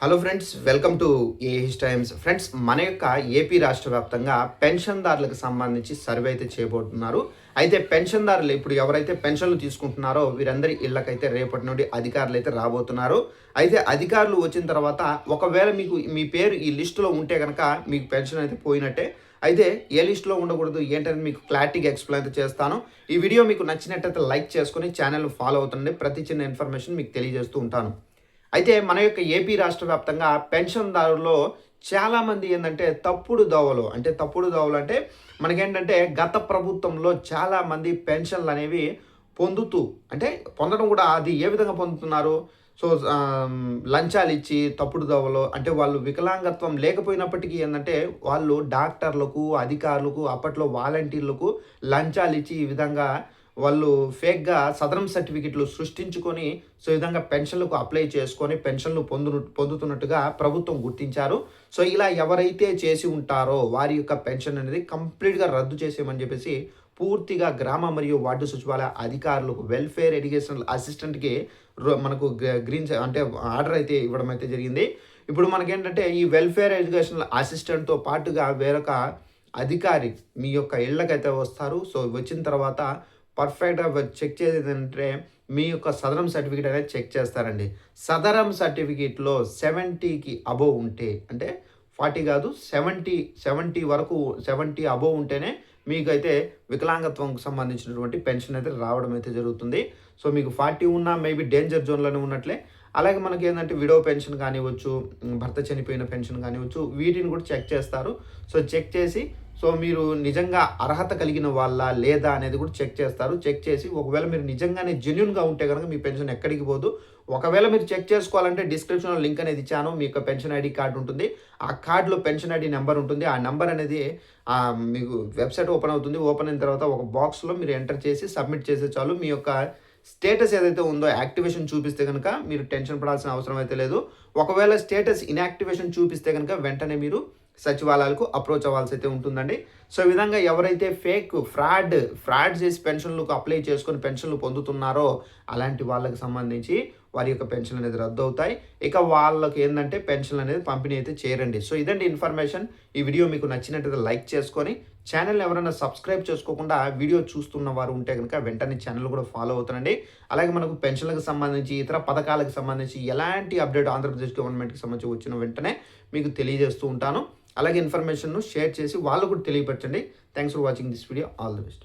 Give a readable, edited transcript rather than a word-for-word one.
Hello friends, welcome to AH times. Friends, మన యొక్క AP రాష్ట్ర వ్యాప్తంగా పెన్షన్దారులకు సంబంధించి సర్వే అయితే చేయబోతున్నారు. అయితే పెన్షన్దారులు ఇప్పుడు ఎవరైతే పెన్షన్లు తీసుకుంటున్నారో వీరందరి ఇళ్ళకైతే రేపటి నుండి అధికారులు అయితే రాబోతున్నారు. అయితే అధికారులు వచ్చిన తర్వాత ఒకవేళ మీకు మీ పేరు ఈ లిస్టులో ఉంటే కనుక మీకు పెన్షన్ అయితే పోయినట్టే. అయితే ఏ లిస్టులో ఉండకూడదు ఏంటని మీకు క్లారిటీగా ఎక్స్ప్లెయిన్ అయితే చేస్తాను. ఈ వీడియో మీకు నచ్చినట్టయితే లైక్ చేసుకొని ఛానల్ ఫాలో అవుతుండండి. ప్రతి చిన్న ఇన్ఫర్మేషన్ మీకు తెలియజేస్తూ ఉంటాను. అయితే మన యొక్క ఏపీ రాష్ట్ర వ్యాప్తంగా పెన్షన్దారుల్లో చాలామంది ఏంటంటే తప్పుడు దోవలు అంటే మనకేంటంటే గత ప్రభుత్వంలో చాలామంది పెన్షన్లు అనేవి పొందుతూ అంటే పొందడం కూడా అది ఏ విధంగా పొందుతున్నారు. సో లంచాలు ఇచ్చి తప్పుడు దోవలో అంటే వాళ్ళు వికలాంగత్వం లేకపోయినప్పటికీ ఏంటంటే వాళ్ళు డాక్టర్లకు అధికారులకు అప్పట్లో వాలంటీర్లకు లంచాలు ఇచ్చి ఈ విధంగా వాళ్ళు ఫేక్‌గా సదరం సర్టిఫికెట్‌లు సృష్టించుకొని, సో, ఈ విధంగా పెన్షన్‌లకు అప్లై చేసుకొని పెన్షన్‌లు పొందుతున్నట్టుగా ప్రభుత్వం గుర్తించారు. సో, ఇలా ఎవరైతే చేసి ఉంటారో వారి యొక్క పెన్షన్ అనేది కంప్లీట్‌గా రద్దు చేసేయమని చెప్పేసి పూర్తిగా గ్రామ మరియు వార్డు సచివాలయ అధికారులకు వెల్ఫేర్ ఎడ్యుకేషనల్ అసిస్టెంట్‌కి మనకు గ్రీన్ అంటే ఆర్డర్ అయితే ఇవ్వడం అయితే జరిగింది. ఇప్పుడు మనకేంటంటే ఈ వెల్ఫేర్ ఎడ్యుకేషనల్ అసిస్టెంట్‌తో పాటుగా వేరొక అధికారి మీ యొక్క ఇళ్ళకైతే వస్తారు. సో, వచ్చిన తర్వాత పర్ఫెక్ట్‌గా చెక్ చేసేదేంటంటే మీ యొక్క సదరం సర్టిఫికేట్ అనేది చెక్ చేస్తారండి. సదరం సర్టిఫికేట్‌లో 70కి అబోవ్ ఉంటే అంటే 40 కాదు 70 వరకు 70 అబోవ్ ఉంటేనే మీకైతే వికలాంగత్వంకి సంబంధించినటువంటి పెన్షన్ అయితే రావడం అయితే జరుగుతుంది. సో, మీకు 40 ఉన్నా మేబీ డేంజర్ జోన్‌లోనే ఉన్నట్లే. అలాగే మనకేందంటే విడో పెన్షన్ కానివ్వచ్చు, భర్త చనిపోయిన పెన్షన్ కానివ్వచ్చు, వీటిని కూడా చెక్ చేస్తారు. సో, చెక్ చేసి మీరు నిజంగా అర్హత కలిగిన వాళ్ళా లేదా అనేది కూడా చెక్ చేస్తారు. చెక్ చేసి ఒకవేళ మీరు నిజంగానే జెన్యూన్‌గా ఉంటే గనుక మీ పెన్షన్ ఎక్కడికి పోదు. ఒకవేళ మీరు చెక్ చేసుకోవాలంటే డిస్క్రిప్షన్‌లో లింక్ అనేది ఇచ్చాను. మీ యొక్క పెన్షన్ ఐడీ కార్డ్ ఉంటుంది. ఆ కార్డ్‌లో పెన్షన్ ఐడీ నంబర్ ఉంటుంది. ఆ నంబర్ అనేది మీకు వెబ్‌సైట్ ఓపెన్ అవుతుంది. ఓపెన్ అయిన తర్వాత ఒక బాక్స్‌లో మీరు ఎంటర్ చేసి సబ్మిట్ చేస్తే చాలు. మీ యొక్క స్టేటస్ ఏదైతే ఉందో యాక్టివేషన్ చూపిస్తే గనుక మీరు టెన్షన్ పడాల్సిన అవసరం అయితే లేదు. ఒకవేళ స్టేటస్ ఇన్‌యాక్టివేషన్ చూపిస్తే గనుక వెంటనే మీరు సచివాలయాలకు అప్రోచ్ అవ్వాల్సి అయితే ఉంటుందండి. సో, ఈ విధంగా ఎవరైతే ఫ్రాడ్ చేసి పెన్షన్‌లకు అప్లై చేసుకొని పెన్షన్‌లు పొందుతున్నారో అలాంటి వాళ్ళకి సంబంధించి వారి యొక్క పెన్షన్ అనేది రద్దు అవుతాయి. ఇక వాళ్ళకి ఏందంటే పెన్షన్ అనేది పంపిణీ అయితే చేయరండి. సో, ఇదండి ఇన్ఫర్మేషన్. ఈ వీడియో మీకు నచ్చినట్టయితే లైక్ చేసుకొని ఛానల్‌ని ఎవరైనా సబ్స్క్రైబ్ చేసుకోకుండా వీడియో చూస్తున్న వారు ఉంటే గనుక వెంటనే ఛానల్ కూడా ఫాలో అవుతానండి. అలాగే మనకు పెన్షన్‌లకు సంబంధించి ఇతర పథకాలకు సంబంధించి ఎలాంటి అప్డేట్ ఆంధ్రప్రదేశ్ గవర్నమెంట్‌కి సంబంధించి వచ్చిన వెంటనే మీకు తెలియజేస్తూ ఉంటాను. అలాగే ఇన్ఫర్మేషన్‌ను షేర్ చేసి వాళ్ళకు కూడా తెలియపరచండి. Thanks for watching this video. All the best.